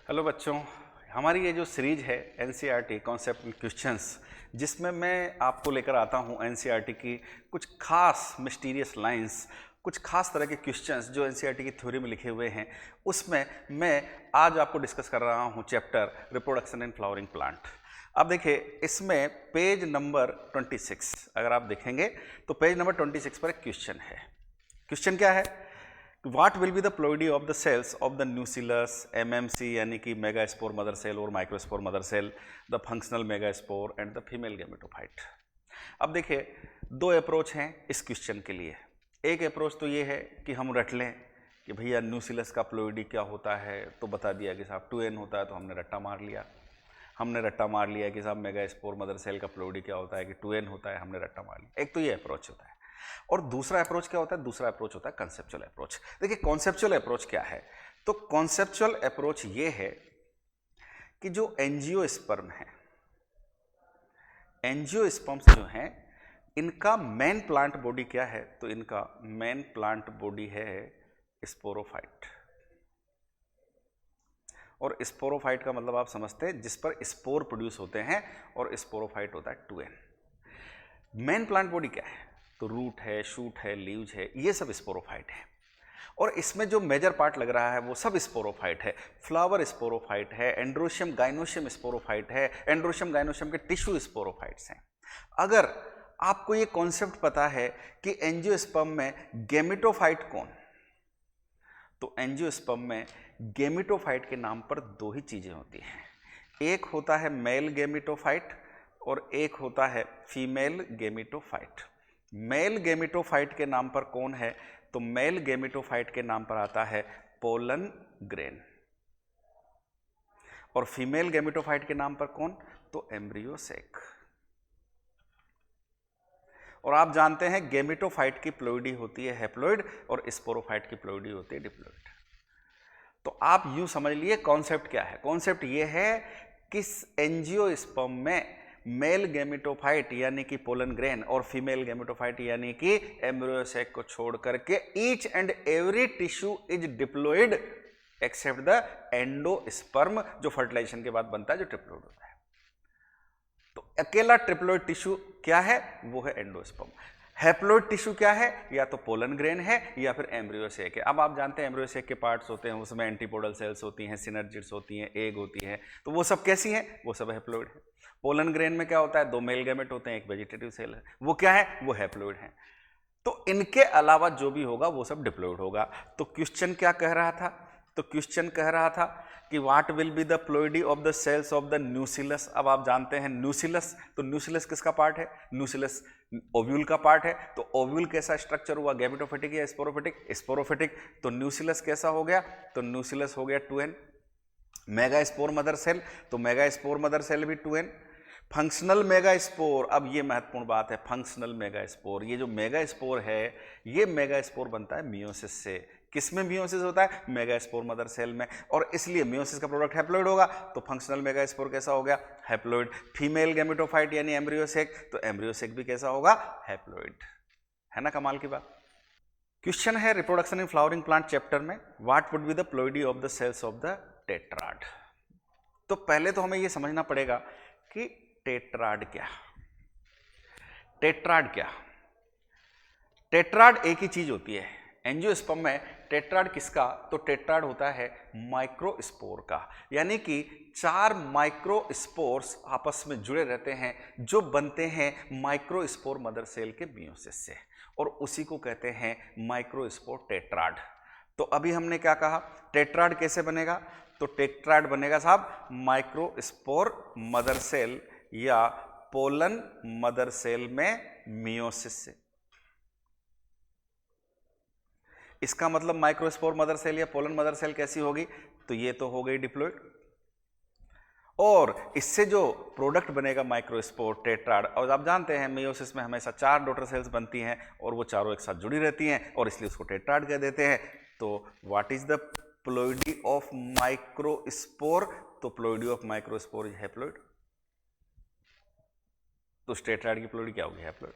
Hello बच्चों, हमारी ये जो सीरीज है एनसीईआरटी कॉन्सेप्ट एंड क्वेश्चंस, जिसमें मैं आपको लेकर आता हूँ एनसीईआरटी की कुछ खास मिस्टीरियस लाइंस, कुछ खास तरह के क्वेश्चंस जो एनसीईआरटी की थ्योरी में लिखे हुए हैं। उसमें मैं आज आपको डिस्कस कर रहा हूँ chapter reproduction in flowering plant. अब देखिए, इसमें पेज नंबर 26 अगर आप देखेंगे तो पेज नंबर 26 पर एक क्वेश्चन है। क्वेश्चन क्या है? What will be the ploidy of the cells of the nucellus, MMC यानी कि मेगास्पोर मदर सेल और microspore mother cell, the functional megaspore and the female gametophyte. अब देखिए, दो अप्रोच हैं इस क्वेश्चन के लिए। एक अप्रोच तो ये है कि हम रट लें कि भैया न्यूसिलस का प्लोइडी क्या होता है, तो बता दिया कि साहब 2n होता है, तो हमने रट्टा मार लिया। हमने रट्टा मार लिया कि साहब मेगास्पोर मदर सेल का प्लोइडी क्या होता है कि 2n होता है, हमने रट्टा मार लिया। एक तो ये अप्रोच होता है। और दूसरा अप्रोच क्या होता है? दूसरा अप्रोच होता है कंसेप्चुअल अप्रोच। देखिए, कॉन्सेप्चुअल अप्रोच क्या है? तो कॉन्सेप्चुअल अप्रोच ये है कि जो एंजियोस्पर्म है, एंजियोस्पर्म्स जो हैं, इनका मेन प्लांट बॉडी क्या है? तो इनका मेन प्लांट बॉडी है स्पोरोफाइट। और स्पोरोफाइट का मतलब आप समझते हैं जिस पर स्पोर प्रोड्यूस होते हैं, और स्पोरोफाइट होता है 2n। मेन प्लांट बॉडी क्या है? तो रूट है, शूट है, लीव्स है, ये सब स्पोरोफाइट है। और इसमें जो मेजर पार्ट लग रहा है वो सब स्पोरोफाइट है। फ्लावर स्पोरोफाइट है, एंड्रोशियम गाइनोशियम स्पोरोफाइट है, एंड्रोशियम गाइनोशियम के टिश्यू स्पोरोफाइट्स हैं। अगर आपको ये कॉन्सेप्ट पता है कि एंजियोस्पर्म में गैमेटोफाइट कौन, तो एंजियोस्पर्म में गैमेटोफाइट के नाम पर दो ही चीजें होती हैं। एक होता है मेल गैमेटोफाइट और एक होता है फीमेल गैमेटोफाइट। मेल गैमेटोफाइट के नाम पर कौन है? तो मेल गैमेटोफाइट के नाम पर आता है पोलन ग्रेन। और फीमेल गैमेटोफाइट के नाम पर कौन? तो एम्ब्रियो सेक। और आप जानते हैं गैमेटोफाइट की प्लोइडी होती है हैप्लोइड और स्पोरोफाइट की प्लोइडी होती है डिप्लोइड। तो आप यूं समझ लिए कॉन्सेप्ट क्या है। कॉन्सेप्ट ये है कि एंजियोस्पर्म में मेल गैमेटोफाइट यानी कि पोलन ग्रेन और फीमेल गैमेटोफाइट यानी कि एम्ब्रियो सैक को छोड़ करके each and every tissue is diploid except the endosperm, जो फर्टिलाइजेशन के बाद बनता है, जो ट्रिप्लोइड होता है। तो अकेला ट्रिप्लोइड टिश्यू क्या है? वो है एंडोस्पर्म। हैप्लोइड टिश्यू क्या है? या तो पोलन ग्रेन है या फिर एम्ब्रियो सेक है। अब आप जानते हैं एम्ब्रियो सेक के पार्ट्स होते हैं, उसमें एंटीपोडल सेल्स होती हैं, सिनर्जिड्स होती हैं, एग होती है, तो वो सब कैसी हैं? वो सब हैप्लोइड है। पोलन ग्रेन में क्या होता है? दो मेल गैमेट होते हैं, एक वेजिटेटिव सेल है, वो क्या है? वो हैप्लोइड है। तो इनके अलावा जो भी होगा वो सब डिप्लोइड होगा। तो क्वेश्चन क्या कह रहा था? तो क्वेश्चन कह रहा था कि what will be the ploidy of the cells of the nucellus. अब आप जानते हैं न्यूसिलस, तो न्यूसिलस किसका पार्ट है? न्यूसिलस ओव्यूल का पार्ट है। तो ओव्यूल कैसा स्ट्रक्चर हुआ? गैमेटोफिटिक या स्पोरोफिटिक? स्पोरोफिटिक। तो न्यूसिलस कैसा हो गया? तो न्यूसिलस हो गया 2n। मेगास्पोर मदर सेल, तो मेगास्पोर मदर सेल भी 2n। फंक्शनल मेगास्पोर, अब ये महत्वपूर्ण बात है, फंक्शनल मेगास्पोर, ये जो मेगास्पोर है, ये मेगास्पोर बनता है मियोसिस से। किसमें मियोसिस होता है? मेगास्पोर मदर सेल में। और इसलिए मियोसिस का प्रोडक्ट हैप्लोइड होगा, तो फंक्शनल मेगास्पोर कैसा हो गया? हैप्लोइड। फीमेल गैमेटोफाइट यानी एम्ब्रियोसेक, तो एम्ब्रियोसेक भी कैसा होगा? हैप्लोइड। है ना कमाल की बात। क्वेश्चन है reproduction in flowering plant chapter में, what would be the ploidy of the cells of the tetrad. तो पहले तो हमें यह समझना पड़ेगा कि टेट्राड क्या। टेट्राड क्या? टेट्राड एक ही चीज होती है एंजियोस्पर्म में। टेट्राड किसका? तो टेट्राड होता है माइक्रोस्पोर का, यानी कि 4 माइक्रोस्पोर्स आपस में जुड़े रहते हैं जो बनते हैं माइक्रोस्पोर मदर सेल के मियोसिस से, और उसी को कहते हैं माइक्रोस्पोर टेट्राड। तो अभी हमने क्या कहा? टेट्राड कैसे बनेगा? तो टेट्राड बनेगा साहब माइक्रोस्पोर मदर सेल या पोलन मदर सेल में मियोसिस से। इसका मतलब माइक्रोस्पोर मदर सेल या पोलन मदर सेल कैसी होगी? तो ये तो हो गई डिप्लोइड। और इससे जो प्रोडक्ट बनेगा माइक्रोस्पोर टेट्राड, और आप जानते हैं मियोसिस में हमेशा 4 डॉटर सेल्स बनती हैं और वो चारों एक साथ जुड़ी रहती हैं, और इसलिए उसको टेट्राड कह देते हैं। तो what is the ploidy of microspore? तो ploidy of microspore is haploid. तो टेट्राड की प्लोइडी क्या होगी? हैप्लोइड।